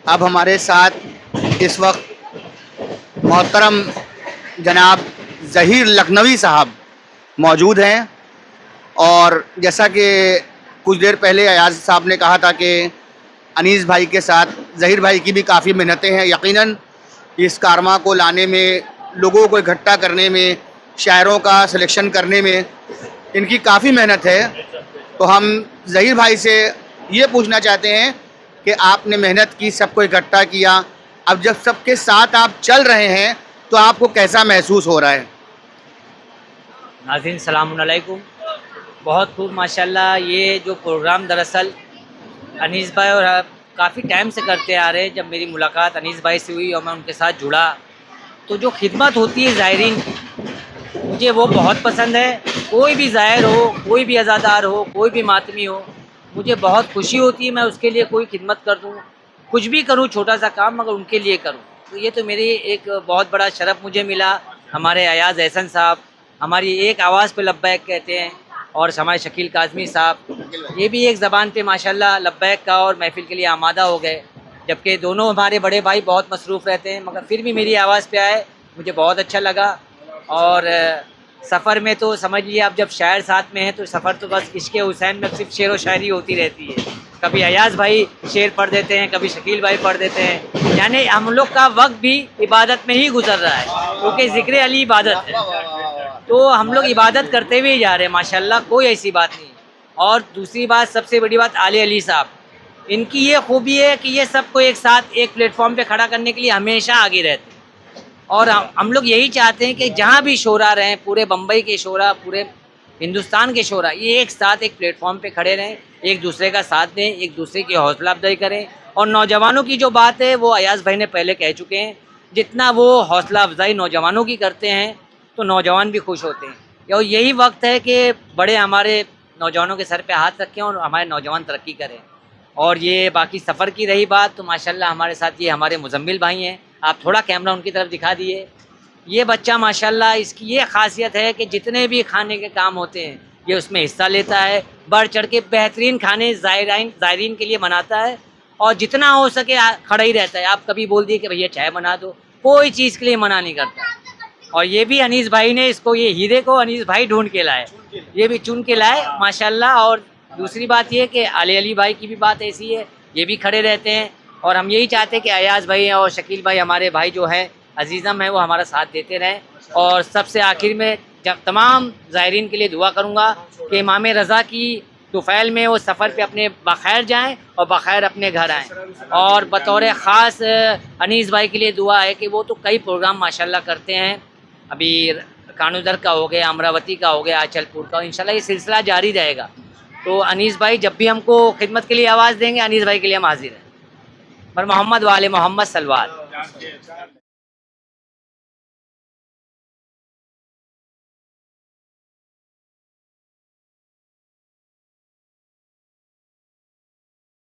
अब हमारे साथ इस वक्त मोहतरम जनाब ज़हीर लखनवी साहब मौजूद हैं। और जैसा कि कुछ देर पहले अयाज साहब ने कहा था कि अनीस भाई के साथ ज़हीर भाई की भी काफ़ी मेहनतें हैं। यकीनन इस कारवा को लाने में, लोगों को इकट्ठा करने में, शायरों का सिलेक्शन करने में इनकी काफ़ी मेहनत है। तो हम ज़हीर भाई से ये पूछना चाहते हैं कि आपने मेहनत की, सबको इकट्ठा किया, अब जब सबके साथ आप चल रहे हैं तो आपको कैसा महसूस हो रहा है? नाज़रीन सलाम अलैकुम। बहुत खूब माशाल्लाह। ये जो प्रोग्राम दरअसल अनीस भाई और काफ़ी टाइम से करते आ रहे हैं। जब मेरी मुलाकात अनीस भाई से हुई और मैं उनके साथ जुड़ा, तो जो खिदमत होती है ज़ायरीन की, मुझे वो बहुत पसंद है। कोई भी ज़ायर हो, कोई भी अज़ादार हो, कोई भी मातमी हो, मुझे बहुत खुशी होती है मैं उसके लिए कोई खिदमत कर दूँ, कुछ भी करूँ, छोटा सा काम मगर उनके लिए करूँ। तो ये तो मेरी एक बहुत बड़ा शरफ़ मुझे मिला। हमारे अयाज़ एहसन साहब हमारी एक आवाज़ पे लब्बैक कहते हैं, और हमारे शकील काज़मी साहब ये भी एक ज़बान पे माशाल्लाह लब्बैक का और महफ़िल के लिए आमादा हो गए। जबकि दोनों हमारे बड़े भाई बहुत मसरूफ़ रहते हैं, मगर फिर भी मेरी आवाज़ पे आए, मुझे बहुत अच्छा लगा। और सफ़र में तो समझ लीजिए आप, जब शायर साथ में हैं तो सफ़र तो बस इश्क़ हुसैन में सिर्फ शेर व शायरी होती रहती है। कभी अयाज़ भाई शेर पढ़ देते हैं, कभी शकील भाई पढ़ देते हैं। यानी हम लोग का वक्त भी इबादत में ही गुजर रहा है, क्योंकि ज़िक्र अली इबादत है। तो हम लोग इबादत करते हुए ही जा रहे हैं माशाल्लाह, कोई ऐसी बात नहीं है। और दूसरी बात, सबसे बड़ी बात, आले अली साहब, इनकी ये खूबी है कि ये सबको एक साथ एक प्लेटफॉर्म पे खड़ा करने के लिए हमेशा आगे रहते हैं। और हम लोग यही चाहते हैं कि जहाँ भी शोरा रहें, पूरे बम्बई के शोरा, पूरे हिंदुस्तान के शोरा, ये एक साथ एक प्लेटफॉर्म पे खड़े रहें, एक दूसरे का साथ दें, एक दूसरे की हौसला अफजाई करें। और नौजवानों की जो बात है वो अयाज़ भाई ने पहले कह चुके हैं, जितना वो हौसला अफजाई नौजवानों की करते हैं तो नौजवान भी खुश होते हैं। और यही वक्त है कि बड़े हमारे नौजवानों के सर पे हाथ रखें और हमारे नौजवान तरक्की करें। और ये बाकी सफ़र की रही बात, तो माशाल्लाह हमारे साथ ये हमारे मुज़म्मिल भाई हैं। आप थोड़ा कैमरा उनकी तरफ दिखा दिए। ये बच्चा माशाल्लाह, इसकी ये ख़ासियत है कि जितने भी खाने के काम होते हैं ये उसमें हिस्सा लेता है, बढ़ चढ़ के बेहतरीन खाने ज़ायरीन के लिए बनाता है। और जितना हो सके खड़ा ही रहता है। आप कभी बोल दिए कि भैया चाय बना दो, कोई चीज़ के लिए मना नहीं करता। और ये भी अनीस भाई ने इसको, ये हीरे को अनीस भाई ढूंढ के लाए, ये भी चुन के लाए माशाल्लाह। और दूसरी बात ये कि आले अली भाई की भी बात ऐसी है, ये भी खड़े रहते हैं। और हम यही चाहते हैं कि अयाज़ भाई और शकील भाई हमारे भाई जो हैं, अजीज़म है, वो हमारा साथ देते रहें। और सबसे आखिर में जब तमाम ज़ायरीन के लिए दुआ करूँगा कि इमाम रज़ा की तुफ़ैल में वो सफ़र पे अपने बख़ैर जाएं और बख़ैर अपने घर आएँ। और बतौर ख़ास अनीस भाई के लिए दुआ है कि वो तो कई प्रोग्राम माशाल्लाह करते हैं। अभी कानूदर का हो गया, अमरावती का हो गया, आचलपुर का, इंशाल्लाह ये सिलसिला जारी रहेगा। तो अनीस भाई जब भी हमको खिदमत के लिए आवाज़ देंगे, अनीस भाई के लिए हम हाज़िर हैं। पर मोहम्मद वाले मोहम्मद सलवात।